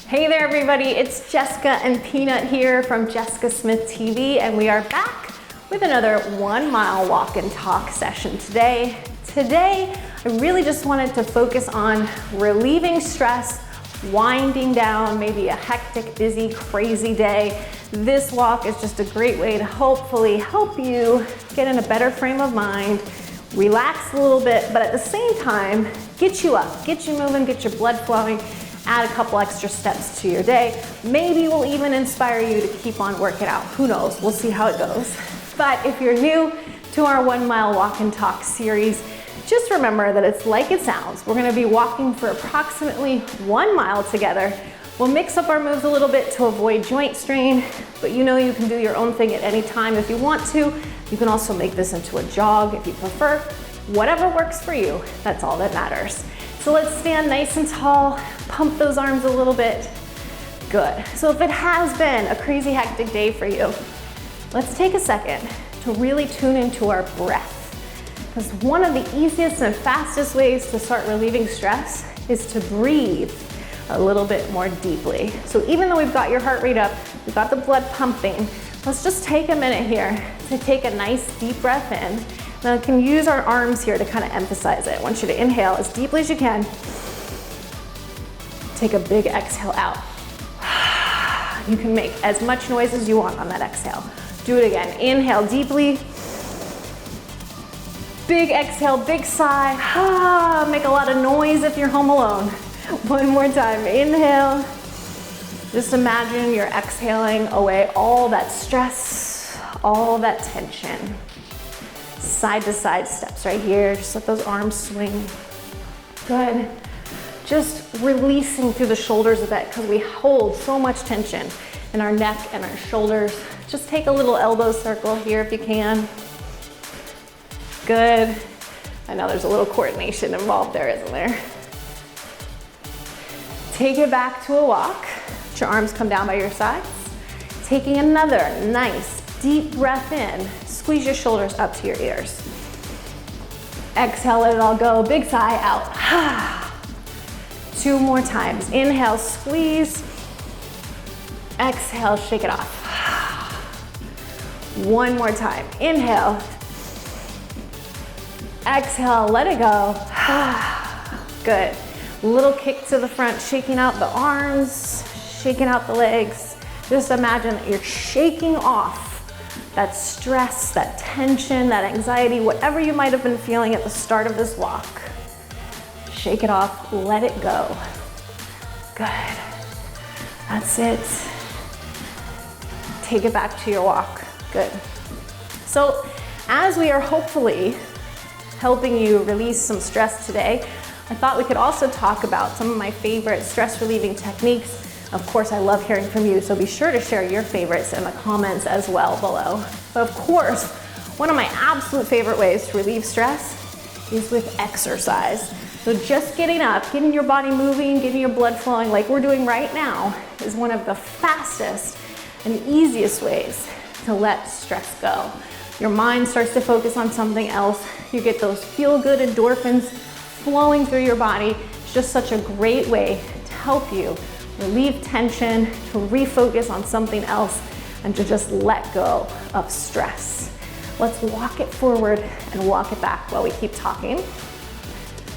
Hey there everybody, it's Jessica and Peanut here from Jessica Smith TV, and we are back with another 1 mile walk and talk session today. Today, I really just wanted to focus on relieving stress, winding down maybe a hectic, busy, crazy day. This walk is just a great way to hopefully help you get in a better frame of mind, relax a little bit, but at the same time, get you up, get you moving, get your blood flowing, add a couple extra steps to your day. Maybe we'll even inspire you to keep on working out. Who knows? We'll see how it goes. But if you're new to our 1 mile walk and talk series, just remember that it's like it sounds. We're gonna be walking for approximately 1 mile together. We'll mix up our moves a little bit to avoid joint strain, but you know you can do your own thing at any time if you want to. You can also make this into a jog if you prefer. Whatever works for you, that's all that matters. So let's stand nice and tall, pump those arms a little bit. Good. So if it has been a crazy hectic day for you, let's take a second to really tune into our breath. Because one of the easiest and fastest ways to start relieving stress is to breathe a little bit more deeply. So even though we've got your heart rate up, we've got the blood pumping, let's just take a minute here to take a nice deep breath in. Now we can use our arms here to kind of emphasize it. I want you to inhale as deeply as you can. Take a big exhale out. You can make as much noise as you want on that exhale. Do it again. Inhale deeply. Big exhale, big sigh. Make a lot of noise if you're home alone. One more time. Inhale. Just imagine you're exhaling away all that stress, all that tension. Side to side steps right here. Just let those arms swing. Good. Just releasing through the shoulders a bit because we hold so much tension in our neck and our shoulders. Just take a little elbow circle here if you can. Good. I know there's a little coordination involved there, isn't there? Take it back to a walk. Let your arms come down by your sides. Taking another nice deep breath in. Squeeze your shoulders up to your ears. Exhale, let it all go. Big sigh out. 2 more times. Inhale, squeeze. Exhale, shake it off. 1 more time. Inhale. Exhale, let it go. Good. Little kick to the front, shaking out the arms, shaking out the legs. Just imagine that you're shaking off that stress, that tension, that anxiety, whatever you might have been feeling at the start of this walk. Shake it off, let it go. Good. That's it. Take it back to your walk. Good. So as we are hopefully helping you release some stress today, I thought we could also talk about some of my favorite stress relieving techniques. Of course, I love hearing from you, so be sure to share your favorites in the comments as well below. But of course, one of my absolute favorite ways to relieve stress is with exercise. So just getting up, getting your body moving, getting your blood flowing like we're doing right now is one of the fastest and easiest ways to let stress go. Your mind starts to focus on something else. You get those feel-good endorphins flowing through your body. It's just such a great way to help you relieve tension, to refocus on something else, and to just let go of stress. Let's walk it forward and walk it back while we keep talking.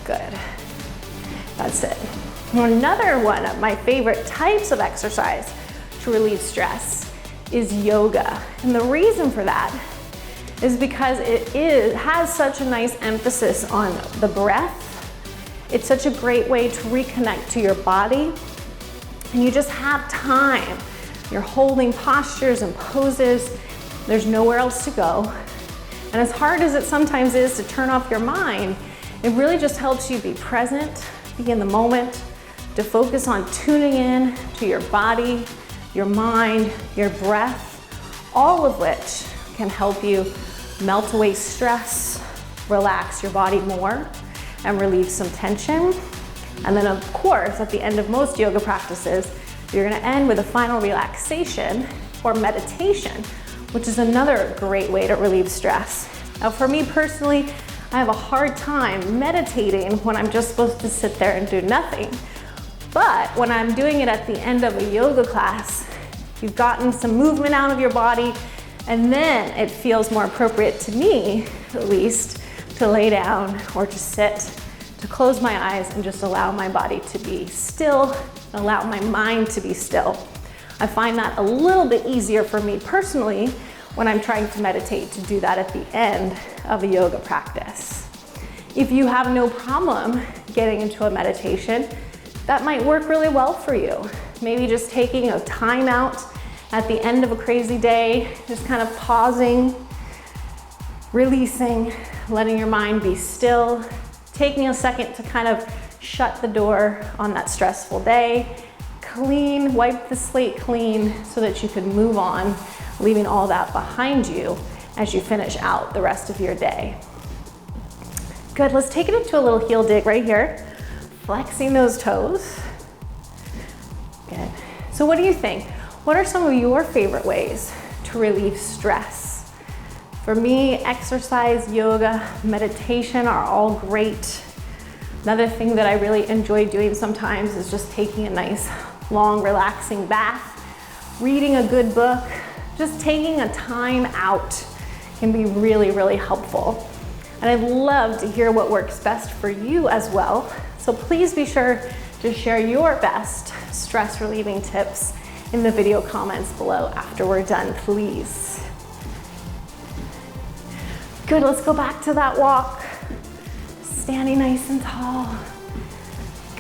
Good. That's it. Another one of my favorite types of exercise to relieve stress is yoga. And the reason for that is because it has such a nice emphasis on the breath. It's such a great way to reconnect to your body. And you just have time. You're holding postures and poses. There's nowhere else to go. And as hard as it sometimes is to turn off your mind, it really just helps you be present, be in the moment, to focus on tuning in to your body, your mind, your breath, all of which can help you melt away stress, relax your body more, and relieve some tension. And then of course, at the end of most yoga practices, you're gonna end with a final relaxation or meditation, which is another great way to relieve stress. Now for me personally, I have a hard time meditating when I'm just supposed to sit there and do nothing. But when I'm doing it at the end of a yoga class, you've gotten some movement out of your body, and then it feels more appropriate to me, at least, to lay down or to sit, to close my eyes and just allow my body to be still, allow my mind to be still. I find that a little bit easier for me personally when I'm trying to meditate, to do that at the end of a yoga practice. If you have no problem getting into a meditation, that might work really well for you. Maybe just taking a time out at the end of a crazy day, just kind of pausing, releasing, letting your mind be still, taking a second to kind of shut the door on that stressful day, clean, wipe the slate clean so that you can move on, leaving all that behind you as you finish out the rest of your day. Good, let's take it into a little heel dig right here, flexing those toes. Good. So what do you think? What are some of your favorite ways to relieve stress? For me, exercise, yoga, meditation are all great. Another thing that I really enjoy doing sometimes is just taking a nice, long, relaxing bath, reading a good book, just taking a time out can be really, really helpful. And I'd love to hear what works best for you as well. So please be sure to share your best stress relieving tips in the video comments below after we're done, please. Good, let's go back to that walk. Standing nice and tall.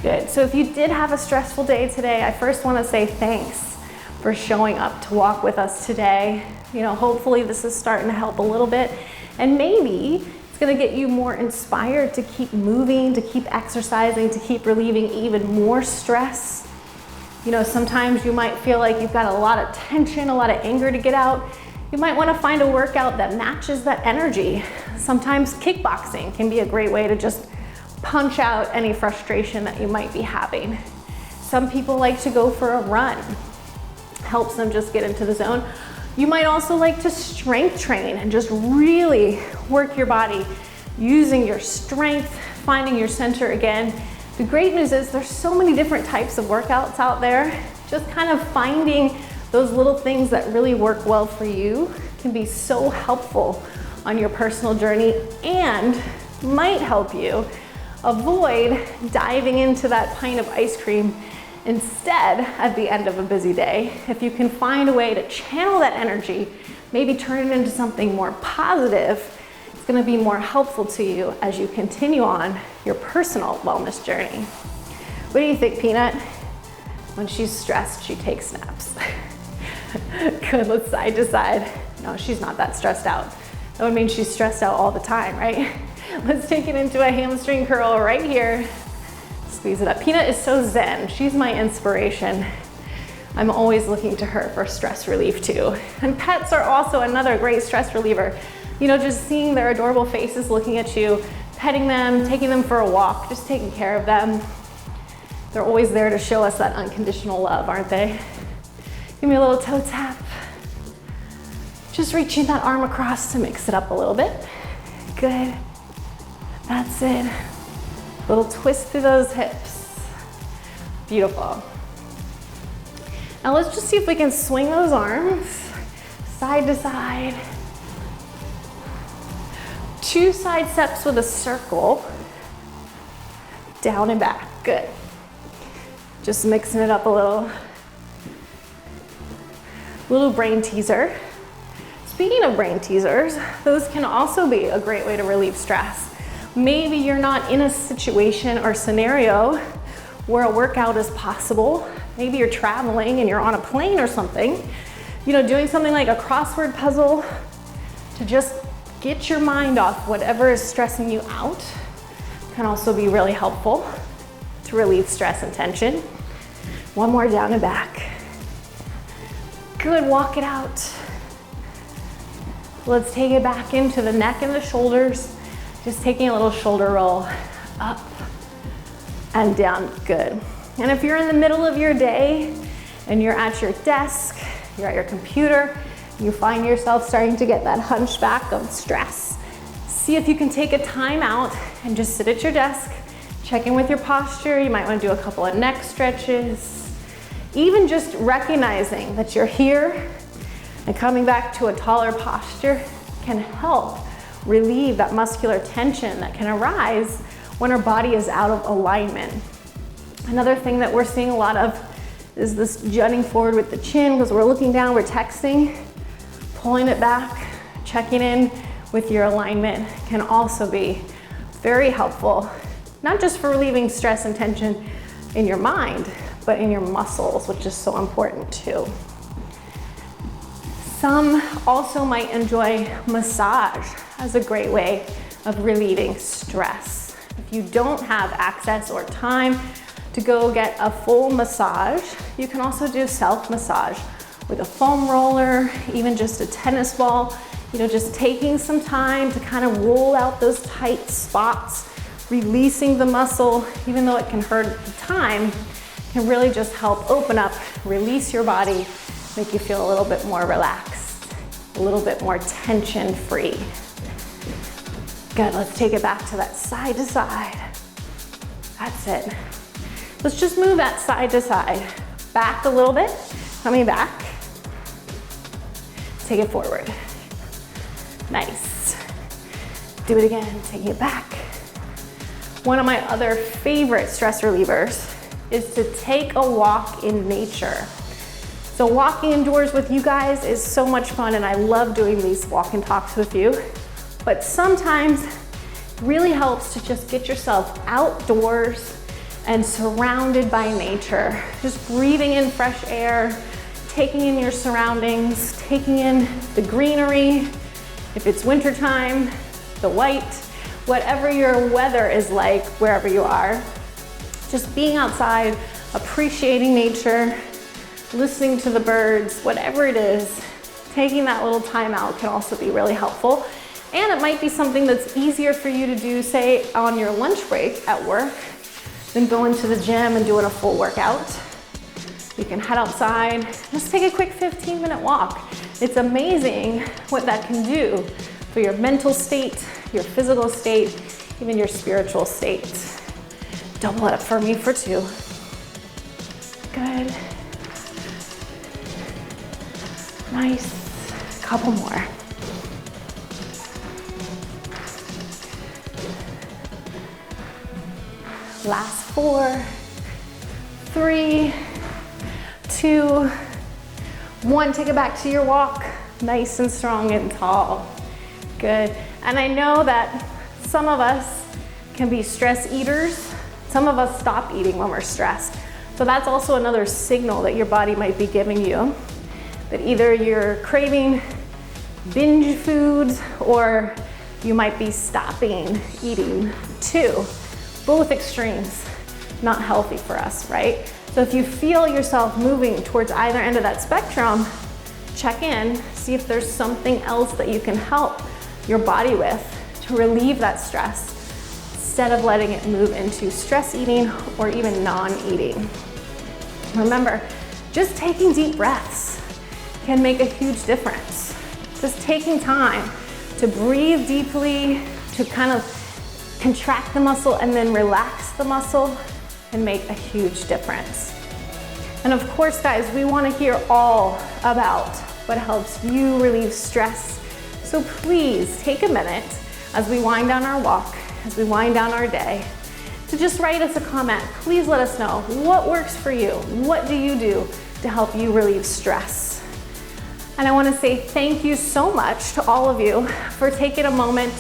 Good, so if you did have a stressful day today, I first want to say thanks for showing up to walk with us today. You know, hopefully this is starting to help a little bit, and maybe it's going to get you more inspired to keep moving, to keep exercising, to keep relieving even more stress. You know, sometimes you might feel like you've got a lot of tension, a lot of anger to get out. You might want to find a workout that matches that energy. Sometimes kickboxing can be a great way to just punch out any frustration that you might be having. Some people like to go for a run. Helps them just get into the zone. You might also like to strength train and just really work your body using your strength, finding your center again. The great news is there's so many different types of workouts out there. Just kind of finding those little things that really work well for you can be so helpful on your personal journey and might help you avoid diving into that pint of ice cream instead at the end of a busy day. If you can find a way to channel that energy, maybe turn it into something more positive, it's going to be more helpful to you as you continue on your personal wellness journey. What do you think, Peanut? When she's stressed, she takes naps. Good, let's side to side. No, she's not that stressed out. That would mean she's stressed out all the time, right? Let's take it into a hamstring curl right here. Squeeze it up. Peanut is so zen. She's my inspiration. I'm always looking to her for stress relief too. And pets are also another great stress reliever. You know, just seeing their adorable faces looking at you, petting them, taking them for a walk, just taking care of them. They're always there to show us that unconditional love, aren't they? Give me a little toe tap. Just reaching that arm across to mix it up a little bit. Good. That's it. Little twist through those hips. Beautiful. Now let's just see if we can swing those arms side to side. 2 side steps with a circle. Down and back. Good. Just mixing it up a little. Little brain teaser. Speaking of brain teasers, those can also be a great way to relieve stress. Maybe you're not in a situation or scenario where a workout is possible. Maybe you're traveling and you're on a plane or something. You know, doing something like a crossword puzzle to just get your mind off whatever is stressing you out can also be really helpful to relieve stress and tension. One more down and back. Good, walk it out. Let's take it back into the neck and the shoulders. Just taking a little shoulder roll up and down. Good. And if you're in the middle of your day and you're at your desk, you're at your computer, you find yourself starting to get that hunchback of stress, see if you can take a time out and just sit at your desk, Check in with your posture. You might want to do a couple of neck stretches. Even just recognizing that you're here and coming back to a taller posture can help relieve that muscular tension that can arise when our body is out of alignment. Another thing that we're seeing a lot of is this jutting forward with the chin because we're looking down, we're texting. Pulling it back, checking in with your alignment can also be very helpful, not just for relieving stress and tension in your mind, but in your muscles, which is so important too. Some also might enjoy massage as a great way of relieving stress. If you don't have access or time to go get a full massage, you can also do self-massage with a foam roller, even just a tennis ball, just taking some time to kind of roll out those tight spots, releasing the muscle, even though it can hurt at the time, can really just help open up, release your body, make you feel a little bit more relaxed, a little bit more tension-free. Good, let's take it back to that side to side. That's it. Let's just move that side to side. Back a little bit, coming back. Take it forward. Nice. Do it again, take it back. One of my other favorite stress relievers is to take a walk in nature. So walking indoors with you guys is so much fun, and I love doing these walk and talks with you. But sometimes it really helps to just get yourself outdoors and surrounded by nature. Just breathing in fresh air, taking in your surroundings, taking in the greenery. If it's wintertime, the white, whatever your weather is like, wherever you are, just being outside, appreciating nature, listening to the birds, whatever it is, taking that little time out can also be really helpful. And it might be something that's easier for you to do, say, on your lunch break at work, than going to the gym and doing a full workout. You can head outside, just take a quick 15-minute walk. It's amazing what that can do for your mental state, your physical state, even your spiritual state. Double it up for me for 2. Good. Nice. Couple more. Last 4, 3, 2, 1. Take it back to your walk. Nice and strong and tall. Good. And I know that some of us can be stress eaters. Some of us stop eating when we're stressed. So that's also another signal that your body might be giving you that either you're craving binge foods or you might be stopping eating too. Both extremes, not healthy for us, right? So if you feel yourself moving towards either end of that spectrum, check in, see if there's something else that you can help your body with to relieve that stress instead of letting it move into stress eating or even non-eating. Remember, just taking deep breaths can make a huge difference. Just taking time to breathe deeply, to kind of contract the muscle and then relax the muscle can make a huge difference. And of course, guys, we want to hear all about what helps you relieve stress. So please take a minute as we wind down our walk, as we wind down our day, to just write us a comment. Please let us know what works for you. What do you do to help you relieve stress? And I want to say thank you so much to all of you for taking a moment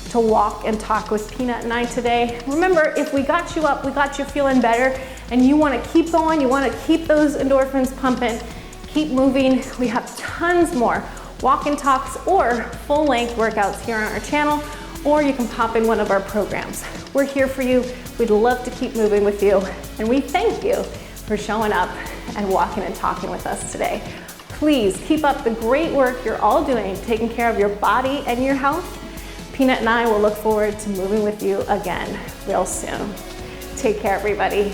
to walk and talk with Peanut and I today. Remember, if we got you up, we got you feeling better, and you want to keep going, you want to keep those endorphins pumping, keep moving. We have tons more walk and talks or full-length workouts here on our channel, or you can pop in one of our programs. We're here for you. We'd love to keep moving with you, and we thank you for showing up and walking and talking with us today. Please keep up the great work you're all doing, taking care of your body and your health. Peanut and I will look forward to moving with you again real soon. Take care, everybody.